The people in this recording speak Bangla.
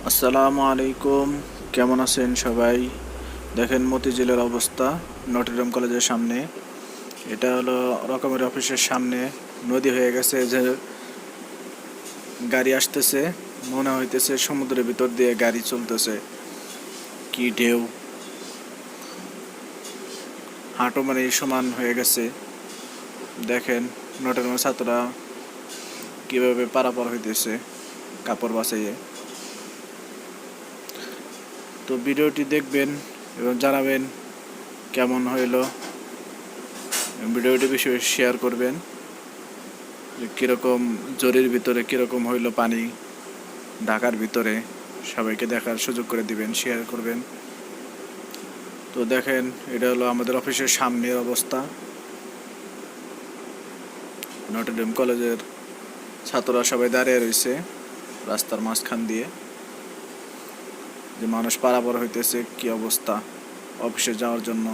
আসসালামু আলাইকুম, কেমন আছেন সবাই? দেখেন মতিঝিলের অবস্থা নটরডেম কলেজের সামনে। এটা হলো রকমের অফিসের সামনে। নদী হয়ে গেছে, যে গাড়ি আসতেছে, মনে হইতেছে সমুদ্রের ভিতর দিয়ে গাড়ি চলতেছে। কি ঢেউ, হাঁটু মানে সমান হয়ে গেছে। দেখেন নটরডেমের ছাত্ররা কিভাবে পারাপার হইতেছে কাপড় বাঁচাইয়ে। তো ভিডিওটি দেখবেন এবং জানাবেন কেমন হইলো। ভিডিওটি বেশি বেশি শেয়ার করবেন, যে কীরকম জরির ভিতরে কীরকম হইলো পানি ঢাকার ভিতরে, সবাইকে দেখার সুযোগ করে দিবেন, শেয়ার করবেন। তো দেখেন এটা হলো আমাদের অফিসের সামনের অবস্থা। নটরডেম কলেজের ছাত্ররা সবাই দাঁড়িয়ে রয়েছে রাস্তার মাঝখান দিয়ে, যে মানুষ পারাপার হইতেছে কি অবস্থা অফিসে যাওয়ার জন্য।